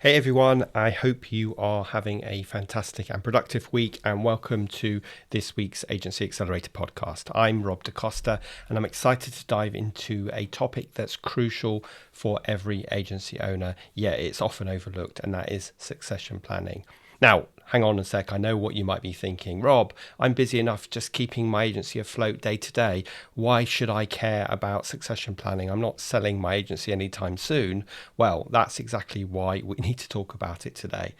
Hey everyone, I hope you are having a fantastic and productive week, and welcome to this week's Agency Accelerator podcast. I'm Rob DaCosta and I'm excited to dive into a topic that's crucial for every agency owner, yet it's often overlooked, and that is succession planning. Now, hang on a sec. I know what you might be thinking. Rob, I'm busy enough just keeping my agency afloat day to day. Why should I care about succession planning? I'm not selling my agency anytime soon. Well, that's exactly why we need to talk about it today.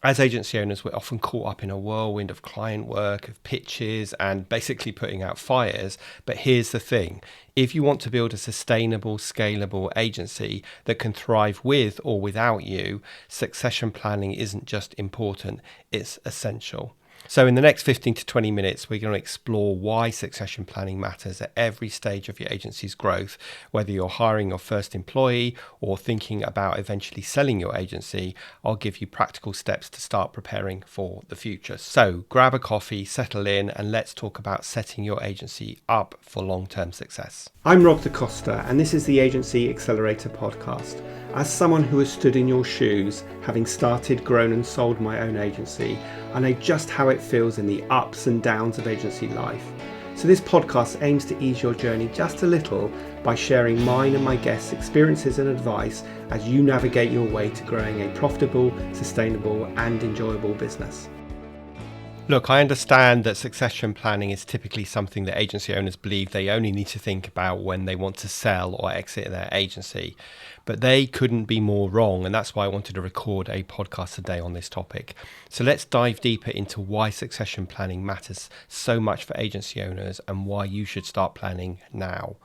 As agency owners, we're often caught up in a whirlwind of client work, of pitches, and basically putting out fires. But here's the thing. If you want to build a sustainable, scalable agency that can thrive with or without you, succession planning isn't just important, it's essential. So in the next 15 to 20 minutes, we're going to explore why succession planning matters at every stage of your agency's growth, whether you're hiring your first employee or thinking about eventually selling your agency. I'll give you practical steps to start preparing for the future. So grab a coffee, settle in, and let's talk about setting your agency up for long-term success. I'm Rob DaCosta, and this is the Agency Accelerator podcast. As someone who has stood in your shoes, having started, grown and sold my own agency, I know just how it feels in the ups and downs of agency life. So this podcast aims to ease your journey just a little by sharing mine and my guests' experiences and advice as you navigate your way to growing a profitable, sustainable and enjoyable business. Look, I understand that succession planning is typically something that agency owners believe they only need to think about when they want to sell or exit their agency. But they couldn't be more wrong, and that's why I wanted to record a podcast today on this topic. So let's dive deeper into why succession planning matters so much for agency owners and why you should start planning now.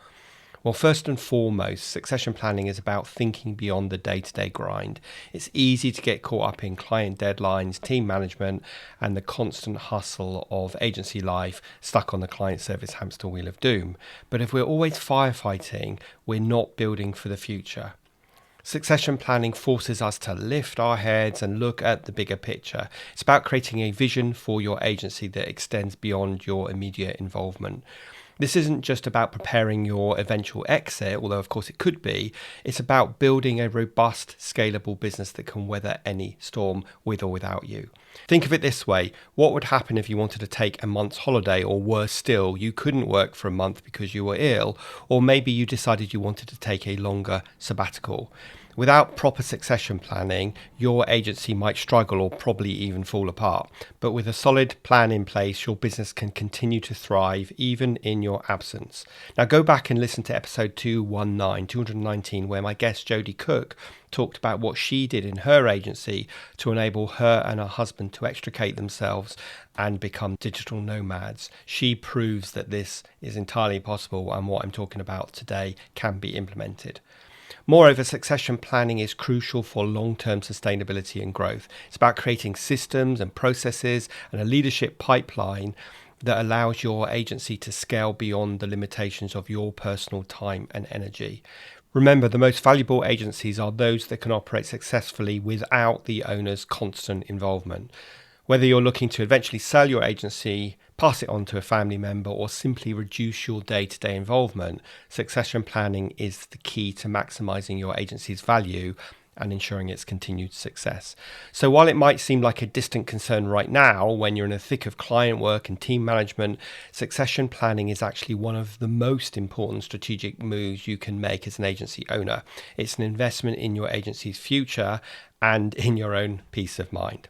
Well, first and foremost, succession planning is about thinking beyond the day-to-day grind. It's easy to get caught up in client deadlines, team management, and the constant hustle of agency life, stuck on the client service hamster wheel of doom. But if we're always firefighting, we're not building for the future. Succession planning forces us to lift our heads and look at the bigger picture. It's about creating a vision for your agency that extends beyond your immediate involvement. This isn't just about preparing your eventual exit, although of course it could be. It's about building a robust, scalable business that can weather any storm with or without you. Think of it this way. What would happen if you wanted to take a month's holiday, or worse still, you couldn't work for a month because you were ill, or maybe you decided you wanted to take a longer sabbatical? Without proper succession planning, your agency might struggle or probably even fall apart. But with a solid plan in place, your business can continue to thrive even in your absence. Now go back and listen to episode 219, where my guest Jodie Cook talked about what she did in her agency to enable her and her husband to extricate themselves and become digital nomads. She proves that this is entirely possible, and what I'm talking about today can be implemented. Moreover, succession planning is crucial for long-term sustainability and growth. It's about creating systems and processes and a leadership pipeline that allows your agency to scale beyond the limitations of your personal time and energy. Remember, the most valuable agencies are those that can operate successfully without the owner's constant involvement. Whether you're looking to eventually sell your agency, pass it on to a family member, or simply reduce your day-to-day involvement, succession planning is the key to maximizing your agency's value and ensuring its continued success. So while it might seem like a distant concern right now when you're in the thick of client work and team management, succession planning is actually one of the most important strategic moves you can make as an agency owner. It's an investment in your agency's future and in your own peace of mind.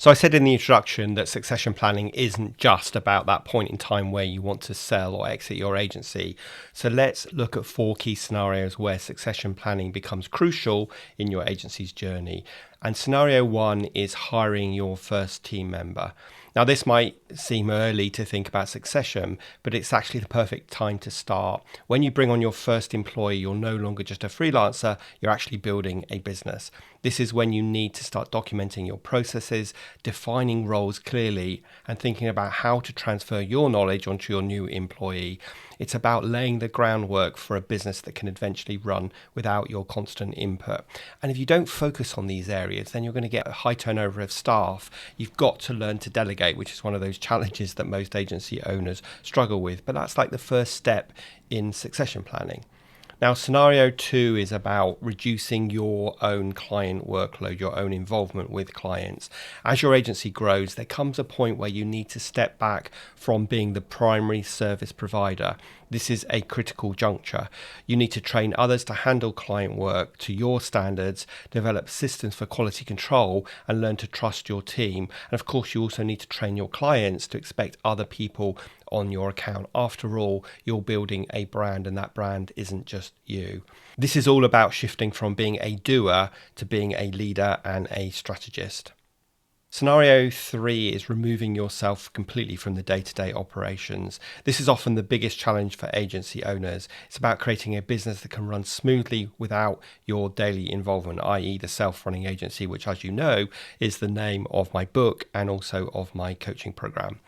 So I said in the introduction that succession planning isn't just about that point in time where you want to sell or exit your agency. So let's look at 4 key scenarios where succession planning becomes crucial in your agency's journey. And scenario 1 is hiring your first team member. Now, this might seem early to think about succession, but it's actually the perfect time to start. When you bring on your first employee, you're no longer just a freelancer, you're actually building a business. This is when you need to start documenting your processes, defining roles clearly, and thinking about how to transfer your knowledge onto your new employee. It's about laying the groundwork for a business that can eventually run without your constant input. And if you don't focus on these areas, then you're going to get a high turnover of staff. You've got to learn to delegate, which is one of those challenges that most agency owners struggle with. But that's like the first step in succession planning. Now, scenario 2 is about reducing your own client workload, your own involvement with clients. As your agency grows, there comes a point where you need to step back from being the primary service provider. This is a critical juncture. You need to train others to handle client work to your standards, develop systems for quality control, and learn to trust your team. And of course, you also need to train your clients to expect other people on your account. After all, you're building a brand, and that brand isn't just you. This is all about shifting from being a doer to being a leader and a strategist. Scenario 3 is removing yourself completely from the day-to-day operations. This is often the biggest challenge for agency owners. It's about creating a business that can run smoothly without your daily involvement, i.e. the self-running agency, which, as you know, is the name of my book and also of my coaching program.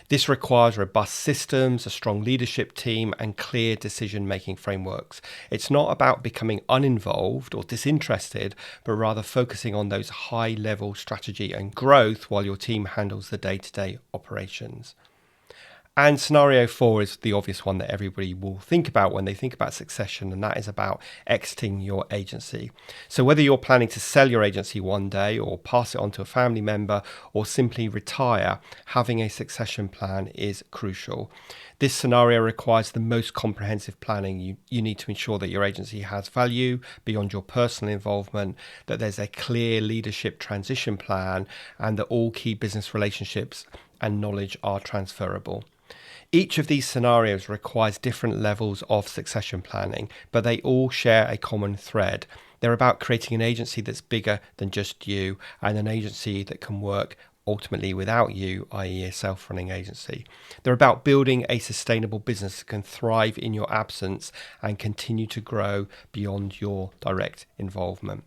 This requires robust systems, a strong leadership team, and clear decision-making frameworks. It's not about becoming uninvolved or disinterested, but rather focusing on those high-level strategy and growth while your team handles the day-to-day operations. And scenario 4 is the obvious one that everybody will think about when they think about succession, and that is about exiting your agency. So whether you're planning to sell your agency one day or pass it on to a family member or simply retire, having a succession plan is crucial. This scenario requires the most comprehensive planning. You need to ensure that your agency has value beyond your personal involvement, that there's a clear leadership transition plan, and that all key business relationships and knowledge are transferable. Each of these scenarios requires different levels of succession planning, but they all share a common thread. They're about creating an agency that's bigger than just you, and an agency that can work ultimately without you, i.e. a self-running agency. They're about building a sustainable business that can thrive in your absence and continue to grow beyond your direct involvement.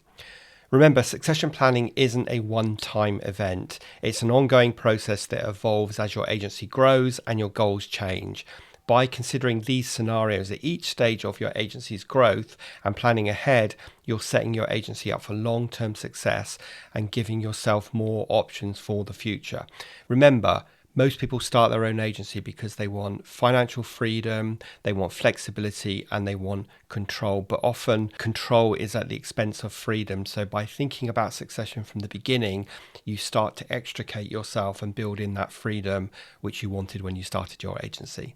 Remember, succession planning isn't a one-time event. It's an ongoing process that evolves as your agency grows and your goals change. By considering these scenarios at each stage of your agency's growth and planning ahead, you're setting your agency up for long-term success and giving yourself more options for the future. Remember, most people start their own agency because they want financial freedom, they want flexibility, and they want control. But often control is at the expense of freedom. So by thinking about succession from the beginning, you start to extricate yourself and build in that freedom which you wanted when you started your agency.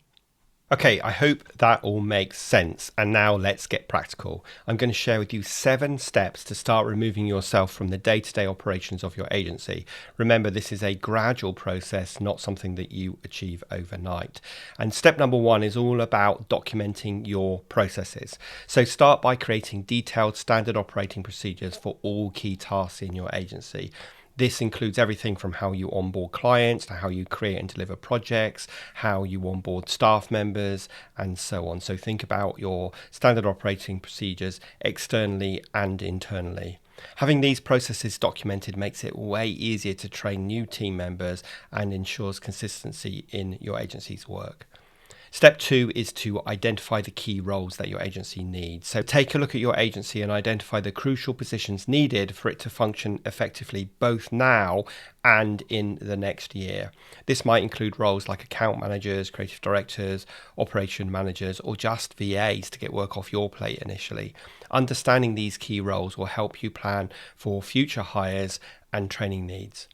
Okay, I hope that all makes sense. And now let's get practical. I'm going to share with you 7 steps to start removing yourself from the day-to-day operations of your agency. Remember, this is a gradual process, not something that you achieve overnight. And step number 1 is all about documenting your processes. So start by creating detailed standard operating procedures for all key tasks in your agency. This includes everything from how you onboard clients to how you create and deliver projects, how you onboard staff members, and so on. So think about your standard operating procedures externally and internally. Having these processes documented makes it way easier to train new team members and ensures consistency in your agency's work. Step 2 is to identify the key roles that your agency needs. So take a look at your agency and identify the crucial positions needed for it to function effectively both now and in the next year. This might include roles like account managers, creative directors, operation managers, or just VAs to get work off your plate initially. Understanding these key roles will help you plan for future hires and training needs.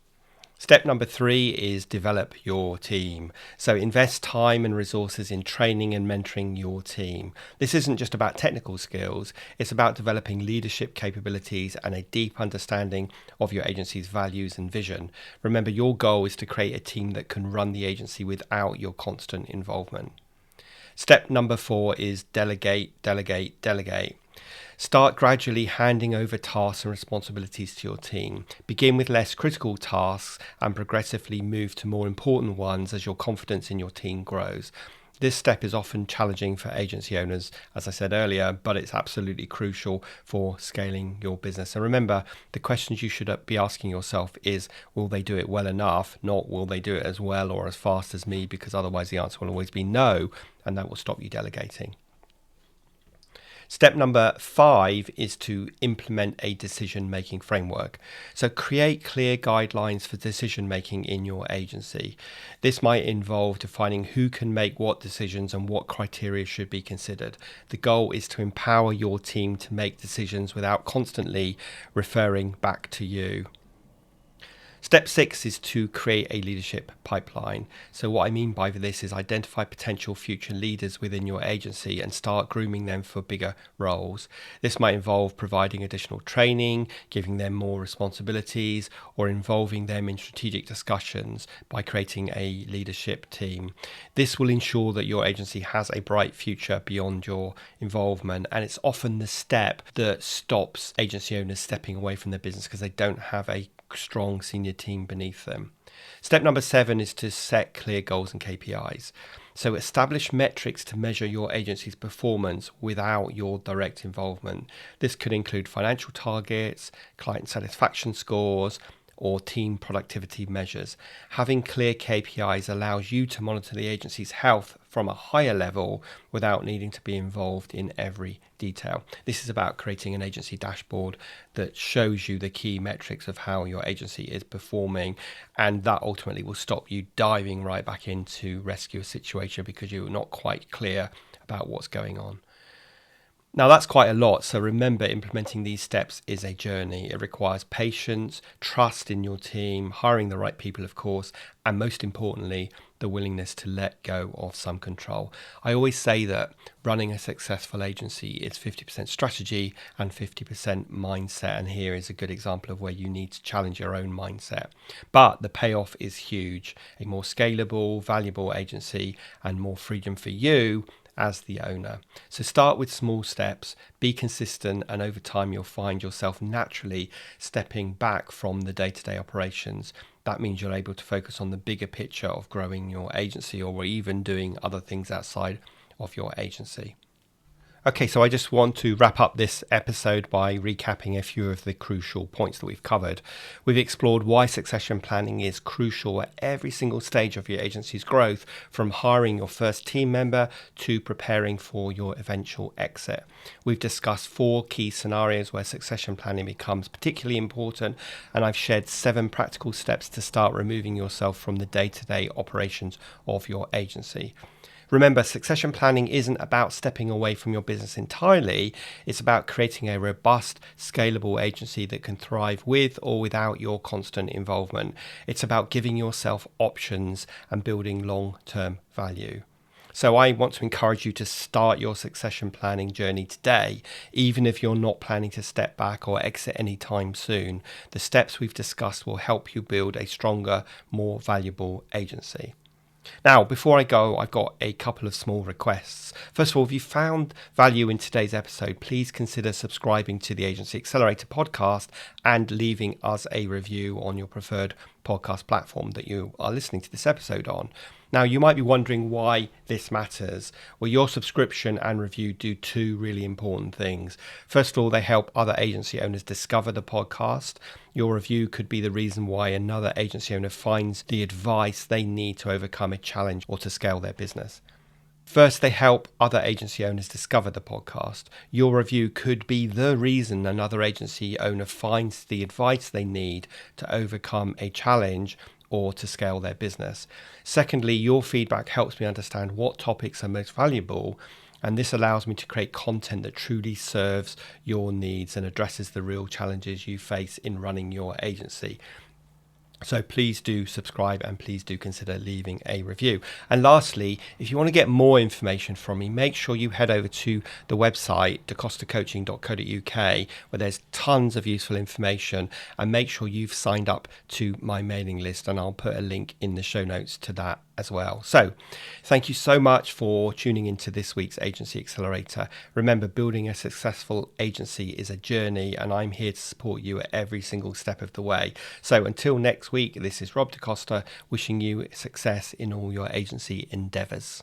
Step number 3 is develop your team. So invest time and resources in training and mentoring your team. This isn't just about technical skills, it's about developing leadership capabilities and a deep understanding of your agency's values and vision. Remember, your goal is to create a team that can run the agency without your constant involvement. Step number 4 is delegate, delegate, delegate. Start gradually handing over tasks and responsibilities to your team. Begin with less critical tasks and progressively move to more important ones as your confidence in your team grows. This step is often challenging for agency owners, as I said earlier, but it's absolutely crucial for scaling your business. And remember, the questions you should be asking yourself is, will they do it well enough? Not will they do it as well or as fast as me, because otherwise the answer will always be no, and that will stop you delegating. Step number 5 is to implement a decision-making framework. So create clear guidelines for decision-making in your agency. This might involve defining who can make what decisions and what criteria should be considered. The goal is to empower your team to make decisions without constantly referring back to you. Step 6 is to create a leadership pipeline. So what I mean by this is identify potential future leaders within your agency and start grooming them for bigger roles. This might involve providing additional training, giving them more responsibilities, or involving them in strategic discussions by creating a leadership team. This will ensure that your agency has a bright future beyond your involvement, and it's often the step that stops agency owners stepping away from their business because they don't have a strong senior team beneath them. Step number 7 is to set clear goals and KPIs. So establish metrics to measure your agency's performance without your direct involvement. This could include financial targets, client satisfaction scores, or team productivity measures. Having clear KPIs allows you to monitor the agency's health from a higher level without needing to be involved in every detail. This is about creating an agency dashboard that shows you the key metrics of how your agency is performing, and that ultimately will stop you diving right back into rescue a situation because you're not quite clear about what's going on. Now that's quite a lot, so remember, implementing these steps is a journey. It requires patience, trust in your team, hiring the right people, of course, and most importantly, the willingness to let go of some control. I always say that running a successful agency is 50% strategy and 50% mindset, and here is a good example of where you need to challenge your own mindset. But the payoff is huge. A more scalable, valuable agency and more freedom for you as the owner. So start with small steps, be consistent, and over time you'll find yourself naturally stepping back from the day-to-day operations. That means you're able to focus on the bigger picture of growing your agency or even doing other things outside of your agency. Okay, so I just want to wrap up this episode by recapping a few of the crucial points that we've covered. We've explored why succession planning is crucial at every single stage of your agency's growth, from hiring your first team member to preparing for your eventual exit. We've discussed 4 key scenarios where succession planning becomes particularly important, and I've shared 7 practical steps to start removing yourself from the day-to-day operations of your agency. Remember, succession planning isn't about stepping away from your business entirely. It's about creating a robust, scalable agency that can thrive with or without your constant involvement. It's about giving yourself options and building long-term value. So I want to encourage you to start your succession planning journey today, even if you're not planning to step back or exit anytime soon. The steps we've discussed will help you build a stronger, more valuable agency. Now, before I go, I've got a couple of small requests. First of all, if you found value in today's episode, please consider subscribing to the Agency Accelerator podcast and leaving us a review on your preferred podcast platform that you are listening to this episode on. Now, you might be wondering why this matters. Well, your subscription and review do 2 really important things. First of all, they help other agency owners discover the podcast. Your review could be the reason why another agency owner finds the advice they need to overcome a challenge or to scale their business. First, they help other agency owners discover the podcast. Your review could be the reason another agency owner finds the advice they need to overcome a challenge or to scale their business. Secondly, your feedback helps me understand what topics are most valuable, and this allows me to create content that truly serves your needs and addresses the real challenges you face in running your agency. So please do subscribe and please do consider leaving a review. And lastly, if you want to get more information from me, make sure you head over to the website, dacostacoaching.co.uk, where there's tons of useful information, and make sure you've signed up to my mailing list, and I'll put a link in the show notes to that as well. So thank you so much for tuning into this week's Agency Accelerator. Remember, building a successful agency is a journey, and I'm here to support you at every single step of the way. So until next week, this is Rob DaCosta wishing you success in all your agency endeavors.